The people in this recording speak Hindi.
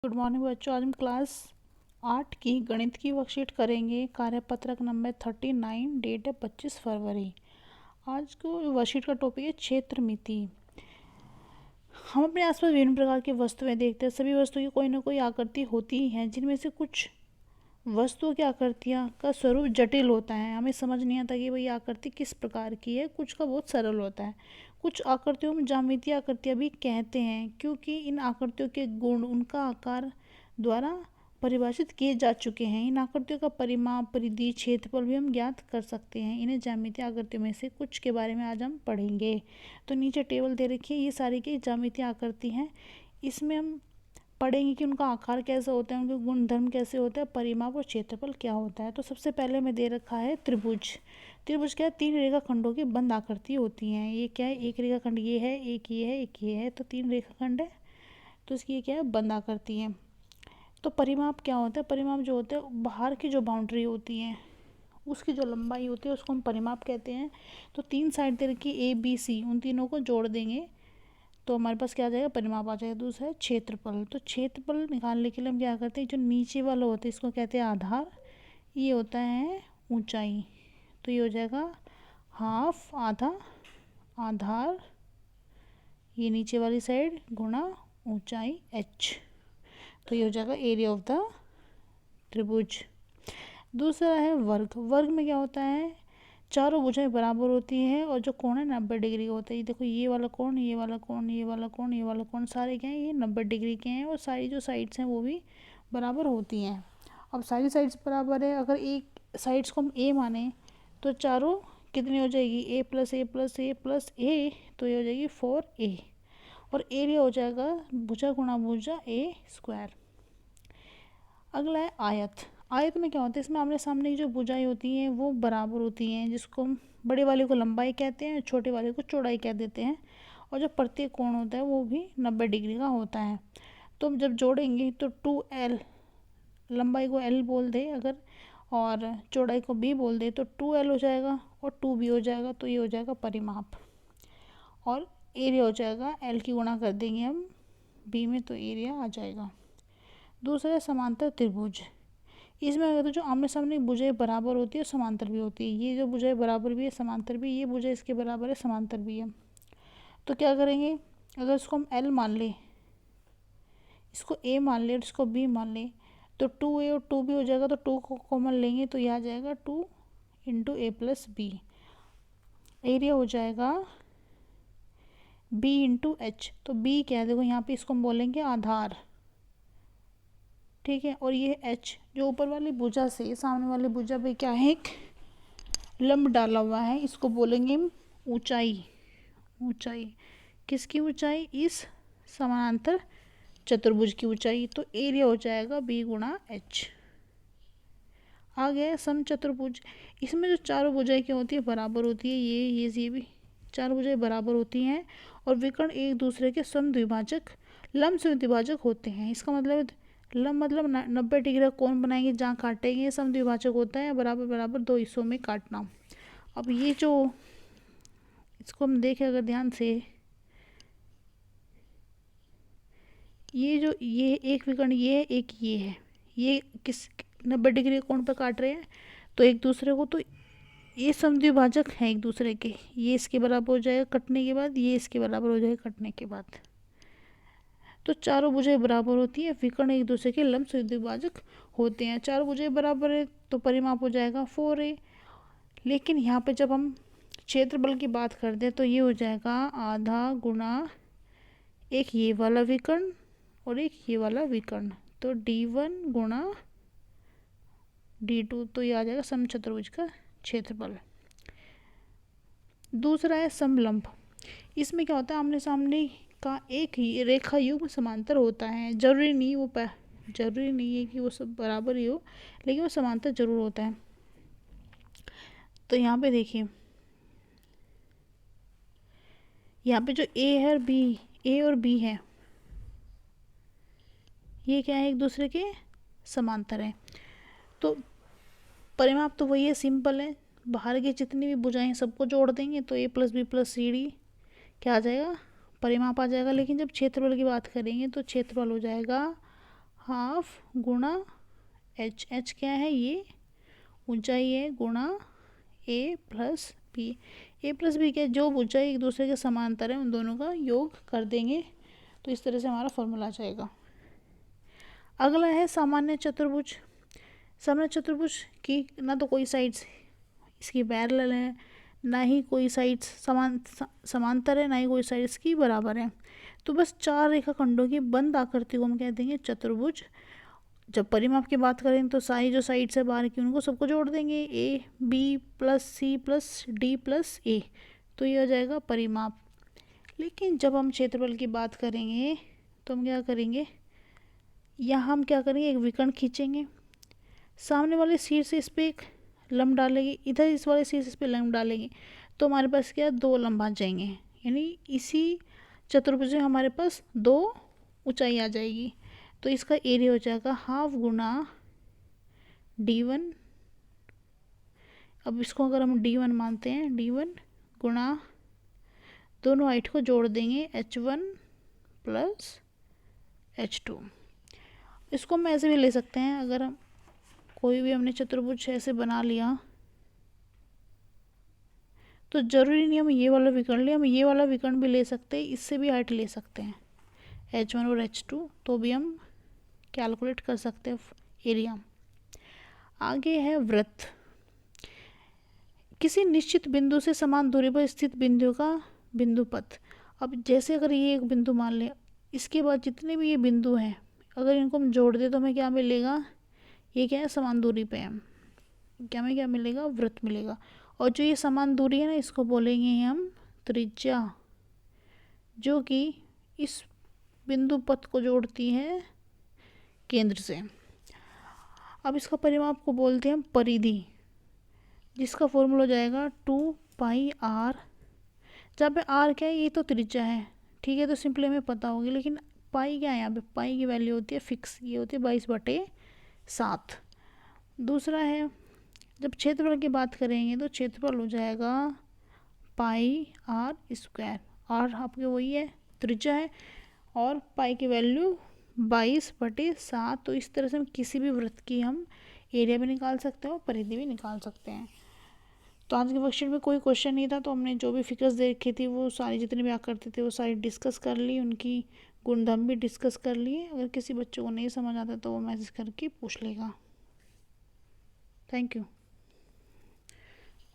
गुड मॉर्निंग बच्चों। आज हम क्लास 8 की गणित की वर्कशीट करेंगे। कार्यपत्रक नंबर 39, डेट है 25 फरवरी। आज को वर्कशीट का टॉपिक है क्षेत्र मिति। हम अपने आसपास विभिन्न प्रकार की वस्तुएं देखते हैं। सभी वस्तुओं की कोई ना कोई आकृति होती ही है, जिनमें से कुछ वस्तुओं की आकृतियाँ का स्वरूप जटिल होता है। हमें समझ नहीं आता कि भाई आकृति किस प्रकार की है। कुछ का बहुत सरल होता है। कुछ आकृतियों में ज्यामितीय आकृतियाँ भी कहते हैं, क्योंकि इन आकृतियों के गुण उनका आकार द्वारा परिभाषित किए जा चुके हैं। इन आकृतियों का परिमाप, परिधि, क्षेत्रफल भी हम ज्ञात कर सकते हैं। इन्हें ज्यामितीय आकृतियों में से कुछ के बारे में आज हम पढ़ेंगे। तो नीचे टेबल दे रखी है, ये सारी की ज्यामितीय आकृति हैं। इसमें हम पढ़ेंगे कि उनका आकार कैसा होता है, उनके गुणधर्म कैसे होता है, परिमाप और क्षेत्रफल क्या होता है। तो सबसे पहले में दे रखा है त्रिभुज। त्रिभुज क्या है? 3 रेखाखंडों की बंद आकृति होती हैं। ये क्या है? एक रेखाखंड ये है, एक ये है, एक ये है, तो 3 रेखाखंड है। तो इसकी ये क्या है? बंद आकृति है। तो परिमाप क्या होता है? परिमाप जो होता है, बाहर की जो बाउंड्री होती है उसकी जो लंबाई होती है उसको हम परिमाप कहते हैं। तो 3 साइड दे रखी ए बी सी, उन तीनों को जोड़ देंगे तो हमारे पास क्या आ जाएगा? परिमाप आ जाएगा। दूसरा है क्षेत्रफल। तो क्षेत्रफल निकालने के लिए हम क्या करते हैं, जो नीचे वाला होता है इसको कहते हैं आधार, ये होता है ऊंचाई। तो ये हो जाएगा हाफ, आधा, आधार, ये नीचे वाली साइड गुणा ऊंचाई h। तो ये हो जाएगा एरिया ऑफ द त्रिभुज। दूसरा है वर्ग। वर्ग में क्या होता है? चारों भुजाएं बराबर होती है और जो कोण है 90 डिग्री का होता है। ये देखो, ये वाला कोण, ये वाला कोण, ये वाला कोण, ये वाला कोण, सारे क्या हैं? ये 90 डिग्री के हैं। और सारी जो साइड्स हैं वो भी बराबर होती हैं। अब सारी साइड्स बराबर है, अगर एक साइड्स को हम ए माने तो चारों कितनी हो जाएगी? ए plus A plus A plus A, तो ये हो जाएगी 4a। और एरिया हो जाएगा भुजा गुणा भुजा ए स्क्वायर। अगला है आयत। आयत में क्या होता है? इसमें आमने सामने की जो भुजाएं होती हैं वो बराबर होती हैं, जिसको हम बड़े वाले को लंबाई कहते हैं, छोटे वाले को चौड़ाई कह देते हैं। और जो प्रत्येक कोण होता है वो भी 90 डिग्री का होता है। तो हम जब जोड़ेंगे तो 2l, लंबाई को l बोल दे अगर और चौड़ाई को b बोल दे तो 2l हो जाएगा और 2b हो जाएगा। तो ये हो जाएगा परिमाप। और एरिया हो जाएगा, l की गुणा कर देंगे हम b में तो एरिया आ जाएगा। दूसरा है समांतर त्रिभुज। इसमें अगर तो जो आमने सामने भुजाएं बराबर होती है और समांतर भी होती है। ये जो भुजाएं बराबर भी है, समांतर भी, ये भुजा इसके बराबर है, समांतर भी है। तो क्या करेंगे? अगर इसको हम l मान लें, इसको a मान लें और इसको b मान लें, तो 2a और 2b हो जाएगा। तो 2 को कॉमन लेंगे तो यह आ जाएगा 2 इंटू ए प्लस बी। एरिया हो जाएगा b इंटू एच। तो b क्या है? देखो यहाँ पे इसको हम बोलेंगे आधार, ठीक है। और ये h जो ऊपर वाली भुजा से सामने वाली भुजा पे क्या है? एक लंब डाला हुआ है, इसको बोलेंगे हम ऊंचाई। ऊंचाई किसकी ऊंचाई? इस समानांतर चतुर्भुज की ऊंचाई। तो एरिया हो जाएगा b गुणा h। आ गया समचतुर्भुज। इसमें जो चारों भुजाएं क्या होती है? बराबर होती है। ये भी चारों भुजाएं बराबर होती हैं और विकर्ण एक दूसरे के समद्विभाजक, लंब समद्विभाजक होते हैं। इसका मतलब लंब मतलब 90 डिग्री का कोण बनाएंगे, जहाँ काटेंगे समद्विभाजक होता है बराबर बराबर 2 हिस्सों में काटना। अब ये जो इसको हम देखें अगर ध्यान से, ये एक विकर्ण ये है, एक ये है, ये किस 90 डिग्री कोण पर काट रहे हैं तो एक दूसरे को, तो ये समद्विभाजक हैं एक दूसरे के। ये इसके बराबर हो जाएगा कटने के बाद, ये इसके बराबर हो जाएगा कटने के बाद। तो चारों भुजाएं बराबर होती है, विकर्ण एक दूसरे के लंब समद्विभाजक होते हैं। चारों भुजाएं बराबर है तो परिमाप हो जाएगा 4a। लेकिन यहाँ पे जब हम क्षेत्रफल की बात करते हैं तो ये हो जाएगा आधा गुणा एक ये वाला विकर्ण और एक ये वाला विकर्ण, तो d1 गुणा d2। तो ये आ जाएगा समचतुर्भुज का क्षेत्रफल। दूसरा है समलंब। इसमें क्या होता है? आमने सामने का एक ही रेखा युग्म समांतर होता है। जरूरी नहीं है कि वो सब बराबर ही हो, लेकिन वो समांतर जरूर होता है। तो यहाँ पे देखिए, यहाँ पे जो ए और बी है, ये क्या है? एक दूसरे के समांतर है। तो परिमाप तो वही है, सिंपल है। बाहर की जितनी भी भुजाएं सबको जोड़ देंगे तो a plus B plus C D क्या आ जाएगा? परिमाप आ जाएगा। लेकिन जब क्षेत्रफल की बात करेंगे तो क्षेत्रफल हो जाएगा हाफ गुणा एच, एच क्या है, ये ऊंचाई है, गुणा ए प्लस बी। ए प्लस बी क्या है, जो ऊंचाई एक दूसरे के समांतर है उन दोनों का योग कर देंगे, तो इस तरह से हमारा फॉर्मूला आ जाएगा। अगला है सामान्य चतुर्भुज। सामान्य चतुर्भुज की ना तो कोई साइड्स इसकी पैरेलल है, ना ही कोई साइड्स समांतर है, ना ही कोई साइड इसकी बराबर है। तो बस चार रेखाखंडों की बंद आकृति को हम कह देंगे चतुर्भुज। जब परिमाप की बात करें तो सारी जो साइड्स है बाहर की उनको सबको जोड़ देंगे, A B plus C plus D plus A, तो ये हो जाएगा परिमाप। लेकिन जब हम क्षेत्रफल की बात करेंगे तो हम क्या करेंगे, यहाँ हम क्या करेंगे, एक विकर्ण खींचेंगे, सामने वाले शीर्ष इस पर एक लंब डालेंगे, इधर इस वाले शीर्ष इस पर लंब डालेंगे, तो हमारे पास क्या दो लंब आ जाएंगे, यानी इसी चतुर्भुज में हमारे पास दो ऊंचाई आ जाएगी। तो इसका एरिया हो जाएगा हाफ गुणा d1। अब इसको अगर हम d1 मानते हैं, d1 गुणा दोनों हाइट को जोड़ देंगे h1 प्लस h2। इसको हम ऐसे भी ले सकते हैं, अगर हम कोई भी हमने चतुर्भुज ऐसे बना लिया तो ज़रूरी नहीं हम ये वाला विकर्ण लें, हम ये वाला विकर्ण भी ले सकते हैं, इससे भी हाइट ले सकते हैं h1 और h2, तो भी हम कैलकुलेट कर सकते हैं एरिया। आगे है वृत्त। किसी निश्चित बिंदु से समान दूरी पर स्थित बिंदु का बिंदु पथ। अब जैसे अगर ये एक बिंदु मान लें, इसके बाद जितने भी ये बिंदु हैं अगर इनको हम जोड़ दें तो हमें क्या मिलेगा, ये क्या है समान दूरी पे है, क्या हमें क्या मिलेगा, वृत्त मिलेगा। और जो ये समान दूरी है ना, इसको बोलेंगे हम त्रिज्या, जो कि इस बिंदु पथ को जोड़ती है केंद्र से। अब इसका परिमाप को बोलते हैं हम परिधि, जिसका फॉर्मूला हो जाएगा 2πr, जहाँ पे r क्या है, ये तो त्रिज्या है, ठीक है, तो सिंपली हमें पता होगी। लेकिन पाई क्या है, यहाँ पे पाई की वैल्यू होती है फिक्स, ये होती है 22/7। दूसरा है जब क्षेत्रफल की बात करेंगे तो क्षेत्रफल हो जाएगा πr²। r आपके वही है, त्रिज्या है, और पाई की वैल्यू 22/7। तो इस तरह से हम किसी भी वृत्त की हम एरिया भी निकाल सकते हैं और परिधि भी निकाल सकते हैं। तो आज के वर्कशीट में कोई क्वेश्चन नहीं था, तो हमने जो भी फिगर्स देखी थी वो सारी जितनी भी आकृति थी वो सारी डिस्कस कर ली, उनकी गुणधर्म भी डिस्कस कर लिए। अगर किसी बच्चों को नहीं समझ आता तो वो मैसेज करके पूछ लेगा। Thank you.